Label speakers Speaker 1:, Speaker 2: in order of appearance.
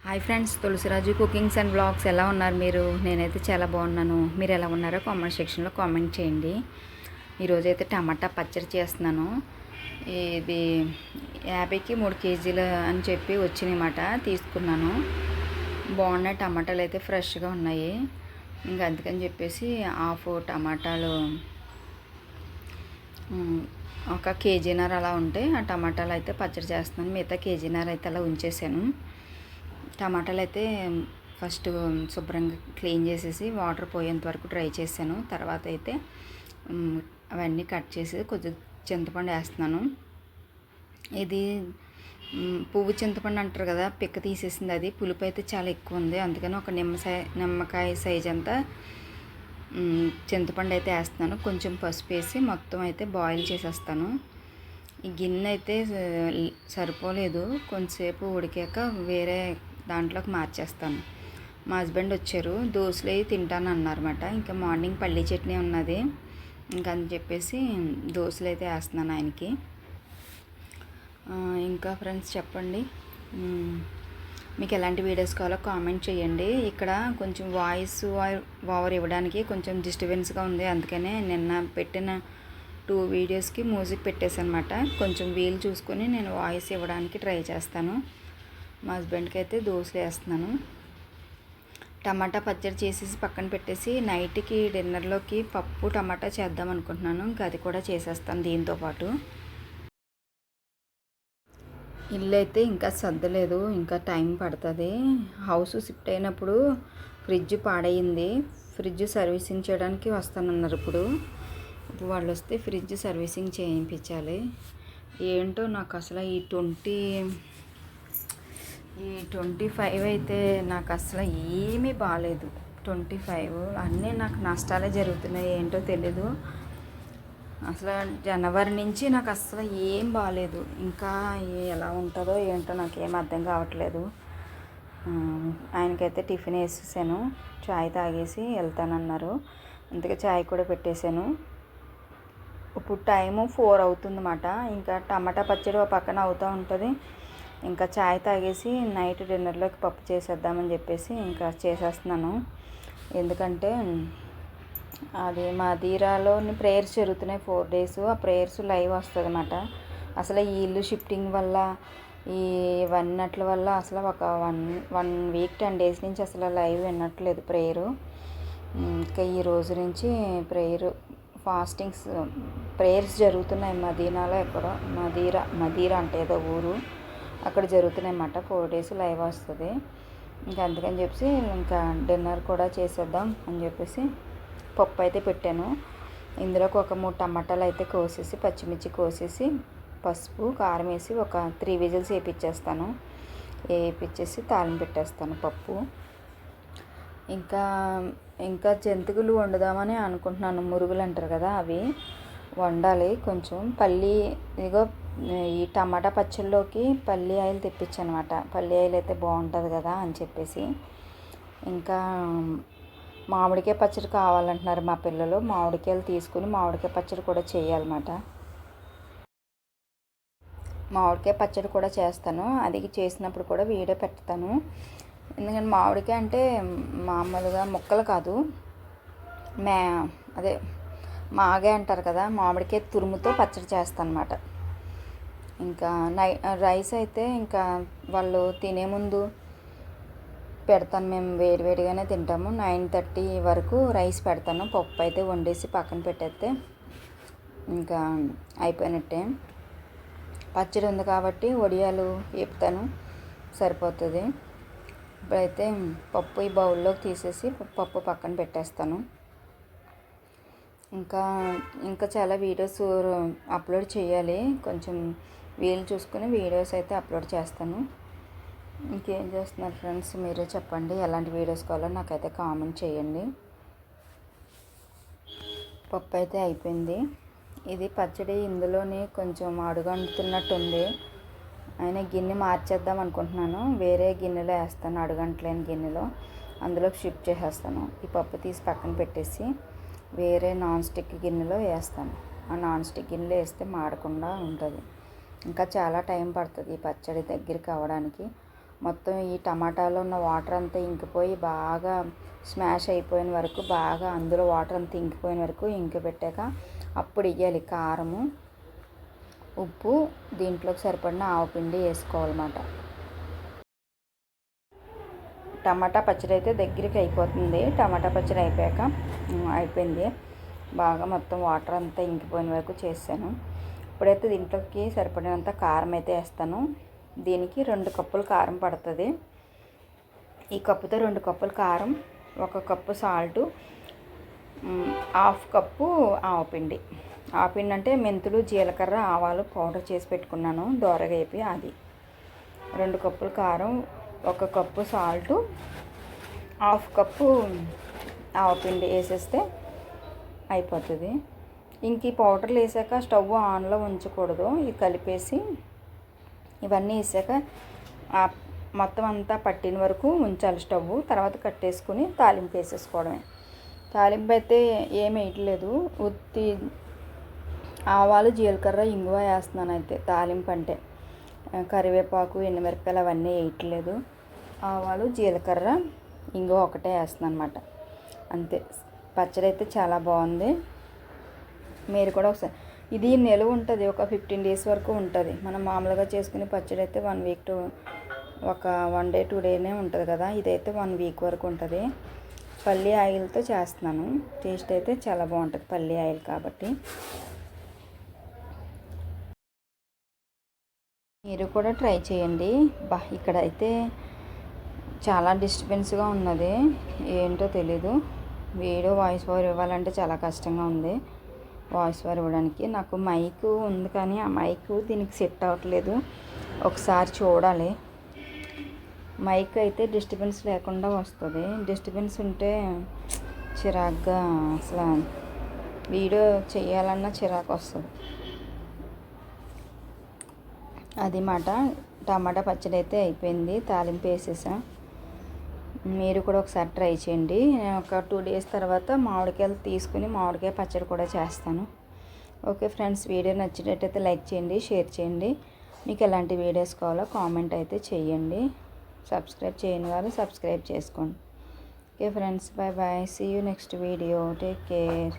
Speaker 1: Hi friends, Tulasiraju cookings and blogs ఎలా ఉన్నారు మీరు? నేనైతే చాలా బాగున్నాను. మీరు ఎలా ఉన్నారో కామెంట్ సెక్షన్లో కామెంట్ చేయండి. ఈరోజైతే టమాటా పచ్చడి చేస్తున్నాను. ఇది 50కి 3 కేజీలు అని చెప్పి వచ్చినాయన్నమాట. తీసుకున్నాను. బాగున్నాయి టమాటాలు, అయితే ఫ్రెష్గా ఉన్నాయి. ఇంకా అందుకని చెప్పేసి హాఫ్ టమాటాలు, ఒక కేజీన్నర అలా ఉంటాయి. ఆ టమాటాలు అయితే పచ్చడి చేస్తున్నాను. మిగతా కేజీన్నర అయితే అలా ఉంచేసాను. టమాటాలు అయితే ఫస్ట్ శుభ్రంగా క్లీన్ చేసేసి వాటర్ పోయేంత వరకు డ్రై చేశాను. తర్వాత అయితే అవన్నీ కట్ చేసి కొద్దిగా చింతపండు వేస్తున్నాను. ఇది పువ్వు చింతపండు అంటారు కదా, పిక్క తీసేసింది. అది పులుపు అయితే చాలా ఎక్కువ ఉంది. అందుకని ఒక నిమ్మకాయ సైజ్ అంతా చింతపండు అయితే వేస్తున్నాను. కొంచెం పసుపు వేసి మొత్తం అయితే బాయిల్ చేసేస్తాను. ఈ గిన్నె అయితే సరిపోలేదు. కొంచెంసేపు ఉడికాక వేరే దాంట్లోకి మార్చేస్తాను. మా హస్బెండ్ వచ్చారు, దోశలు అవి తింటాను అన్నారన్నమాట. ఇంకా మార్నింగ్ పల్లీ చట్నీ ఉన్నది, ఇంకా అని చెప్పేసి దోశలు అయితే వేస్తున్నాను ఆయనకి. ఇంకా ఫ్రెండ్స్ చెప్పండి, మీకు ఎలాంటి వీడియోస్ కావాలో కామెంట్ చేయండి. ఇక్కడ కొంచెం వాయిస్ ఓవర్ ఇవ్వడానికి కొంచెం డిస్టర్బెన్స్గా ఉంది. అందుకనే నిన్న పెట్టిన 2 వీడియోస్కి మ్యూజిక్ పెట్టేసాను అనమాట. కొంచెం వీలు చూసుకొని నేను వాయిస్ ఇవ్వడానికి ట్రై చేస్తాను. మా హస్బెండ్కి అయితే దోశలు వేస్తున్నాను. టమాటా పచ్చడి చేసేసి పక్కన పెట్టేసి నైట్కి డిన్నర్లోకి పప్పు టమాటా చేద్దాం అనుకుంటున్నాను. ఇంకా అది కూడా చేసేస్తాను దీంతోపాటు. ఇల్లు అయితే ఇంకా సర్దలేదు, ఇంకా టైం పడుతుంది. హౌస్ షిఫ్ట్ అయినప్పుడు ఫ్రిడ్జ్ పాడైంది. ఫ్రిడ్జ్ సర్వీసింగ్ చేయడానికి వస్తానన్నారు. ఇప్పుడు వాళ్ళు వస్తే ఫ్రిడ్జ్ సర్వీసింగ్ చేయించాలి. ఏంటో నాకు అసలు ఈ 25 అయితే నాకు అసలు ఏమీ బాగాలేదు. 25 అన్నీ నాకు నష్టాలే జరుగుతున్నాయి. ఏంటో తెలీదు. అసలు జనవరి నుంచి నాకు అసలు ఏం బాగాలేదు. ఇంకా ఎలా ఉంటుందో ఏంటో నాకు ఏం అర్థం కావట్లేదు. ఆయనకైతే టిఫిన్ వేసేసాను. చాయ్ తాగేసి వెళ్తానన్నారు. అందుకే చాయ్ కూడా పెట్టేశాను. ఇప్పుడు టైము 4 అవుతుందన్నమాట. ఇంకా టమాటా పచ్చడి ఒక పక్కన అవుతూ ఉంటుంది. ఇంకా చాయ్ తాగేసి నైట్ డిన్నర్లోకి పప్పు చేసేద్దామని చెప్పేసి ఇంకా చేసేస్తున్నాను. ఎందుకంటే అది మదీరాలోని ప్రేయర్స్ జరుగుతున్నాయి 4 days. ఆ ప్రేయర్స్ లైవ్ వస్తుంది అన్నమాట. అసలు ఈ ఇల్లు షిఫ్టింగ్ వల్ల, ఈ వన్నట్ల వల్ల అసలు ఒక 1 week 10 days నుంచి అసలు లైవ్ వినట్లేదు ప్రేయరు. ఇంకా ఈ రోజు నుంచి ప్రేయర్స్ జరుగుతున్నాయి మదీనాలో. ఎక్కడో మదీరా అంటే ఏదో ఊరు, అక్కడ జరుగుతున్నాయి అన్నమాట. 4 days లైవ్ వస్తుంది. ఇంకా అందుకని చెప్పి ఇంకా డిన్నర్ కూడా చేసేద్దాం అని చెప్పేసి పప్పు అయితే పెట్టాను. ఇందులోకి ఒక 3 టమాటాలు అయితే కోసేసి, పచ్చిమిర్చి కోసేసి, పసుపు కారం వేసి ఒక 3 విజిల్స్ వేయించేస్తాను. వేయించేసి తాలింపు పెట్టేస్తాను పప్పు. ఇంకా జంతికలు వండుదామని అనుకుంటున్నాను. మురుగులు అంటారు కదా, అవి వండాలి. కొంచెం ఇదిగో ఈ టమాటా పచ్చళ్ళలోకి పల్లి ఆయిల్ తెప్పించాను అనమాట. పల్లి ఆయిల్ అయితే బాగుంటుంది కదా అని చెప్పేసి. ఇంకా మామిడికాయ పచ్చడి కావాలంటున్నారు మా పిల్లలు. మామిడికాయలు తీసుకుని మామిడికాయ పచ్చడి కూడా చేయాలన్నమాట. మామిడికాయ పచ్చడి కూడా చేస్తాను. అది చేసినప్పుడు కూడా వీడియో పెడతాను. ఎందుకంటే మామిడికాయ అంటే మామూలుగా ముక్కలు కాదు, అదే మాగే అంటారు కదా, మామిడికాయ తురుముతో పచ్చడి చేస్తాను అన్నమాట. ఇంకా రైస్ అయితే ఇంకా వాళ్ళు తినే ముందు పెడతాను. మేము వేడివేడిగానే తింటాము. 9:30 వరకు రైస్ పెడతాను. పప్పు అయితే వండేసి పక్కన పెట్టేస్తే ఇంకా అయిపోయినట్టే. పచ్చడి ఉంది కాబట్టి వడియాలు వేపుతాను, సరిపోతుంది. ఇప్పుడైతే పప్పు ఈ బౌల్లోకి తీసేసి పప్పు పక్కన పెట్టేస్తాను. ఇంకా చాలా వీడియోస్ అప్లోడ్ చేయాలి. కొంచెం వీలు చూసుకుని వీడియోస్ అయితే అప్లోడ్ చేస్తాను. ఇంకేం చేస్తున్నారు ఫ్రెండ్స్, మీరే చెప్పండి. ఎలాంటి వీడియోస్ కావాలో నాకైతే కామెంట్ చేయండి. పప్పు అయితే అయిపోయింది. ఇది పచ్చడి ఇందులోనే కొంచెం అడుగంటుతున్నట్టుంది. అయినా గిన్నె మార్చేద్దాం అనుకుంటున్నాను. వేరే గిన్నెలో వేస్తాను, అడుగంటలేని గిన్నెలో. అందులోకి షిఫ్ట్ చేసేస్తాను. ఈ పప్పు తీసి పక్కన పెట్టేసి వేరే నాన్ స్టిక్ గిన్నెలో వేస్తాను. ఆ నాన్ స్టిక్ గిన్నెలో వేస్తే మాడకుండా ఉంటుంది. ఇంకా చాలా టైం పడుతుంది ఈ పచ్చడి దగ్గరికి అవ్వడానికి. మొత్తం ఈ టమాటాలో ఉన్న వాటర్ అంతా ఇంకిపోయి బాగా స్మాష్ అయిపోయిన వరకు, బాగా అందులో వాటర్ అంతా ఇంకిపోయిన వరకు పెట్టాక అప్పుడు వేయాలి కారము, ఉప్పు, దీంట్లోకి సరిపడిన ఆవపిండి వేసుకోవాలన్నమాట. టమాటా పచ్చడి అయితే దగ్గరికి అయిపోతుంది. టమాటా పచ్చడి అయిపోయింది. బాగా మొత్తం వాటర్ అంతా ఇంకిపోయిన వరకు చేశాను. ఇప్పుడైతే దీంట్లోకి సరిపడినంత కారం అయితే వేస్తాను. దీనికి 2 కప్పులు కారం పడుతుంది. ఈ కప్పుతో 2 కప్పులు కారం, 1 కప్పు సాల్టు, 1/2 కప్పు ఆవపిండి. ఆవపిండి అంటే మెంతులు, జీలకర్ర, ఆవాలు పౌడర్ చేసి పెట్టుకున్నాను దోరగా వేపి అది. 2 కప్పులు కారం, 1 కప్పు సాల్టు, 1/2 కప్పు ఆవపిండి వేసేస్తే అయిపోతుంది. ఇంక ఈ పౌడర్లు వేసాక స్టవ్ ఆన్లో ఉంచకూడదు. ఇది కలిపేసి ఇవన్నీ వేసాక మొత్తం అంతా పట్టిన వరకు ఉంచాలి స్టవ్. తర్వాత కట్టేసుకుని తాలింపు వేసేసుకోవడమే. తాలింపు అయితే ఏమి వేయట్లేదు, ఉత్తి ఆవాలు, జీలకర్ర, ఇంగువ వేస్తున్నాను. అయితే తాలింపు అంటే కరివేపాకు, ఎండుమిరపకాయలు అవన్నీ వేయట్లేదు. ఆవాలు, జీలకర్ర, ఇంగువ ఒకటే వేస్తున్నాను అన్నమాట. అంతే. పచ్చడి అయితే చాలా బాగుంది. మీరు కూడా ఒకసారి, ఇది నిలువ ఉంటుంది, ఒక 15 days వరకు ఉంటుంది. మనం మామూలుగా చేసుకునే పచ్చడి అయితే 1 week to ఒక 1 day 2 dayనే ఉంటుంది కదా. ఇదైతే 1 week వరకు ఉంటుంది. పల్లి ఆయిల్తో చేస్తున్నాను. టేస్ట్ అయితే చాలా బాగుంటుంది పల్లి ఆయిల్ కాబట్టి. మీరు కూడా ట్రై చేయండి. ఇక్కడైతే చాలా డిస్టర్బెన్స్గా ఉన్నది, ఏంటో తెలీదు. వాయిస్ ఓవర్ ఇవ్వాలంటే చాలా కష్టంగా ఉంది వాయిస్ ఓవర్ ఇవ్వడానికి. నాకు మైక్ ఉంది కానీ ఆ మైక్ దీనికి సెట్ అవ్వట్లేదు. ఒకసారి చూడాలి. మైక్ అయితే డిస్టర్బెన్స్ లేకుండా వస్తుంది. డిస్టర్బెన్స్ ఉంటే చిరాగ్గా, అసలు వీడియో చేయాలన్నా చిరాకు వస్తుంది. అది మాట. టమాటా పచ్చడి అయితే అయిపోయింది. తాలింపు వేసేసా. మీరు కూడా ఒకసారి ట్రై చేయండి. నేను ఒక 2 days తర్వాత మామిడికాయలు తీసుకుని మామిడికాయ పచ్చడి కూడా చేస్తాను. ఓకే ఫ్రెండ్స్, వీడియో నచ్చినట్టయితే లైక్ చేయండి, షేర్ చేయండి. మీకు ఎలాంటి వీడియోస్ కావాలో కామెంట్ అయితే చేయండి. సబ్స్క్రైబ్ చేయని వారు సబ్స్క్రైబ్ చేసుకోండి. Okay friends, bye bye. See you next video. Take care.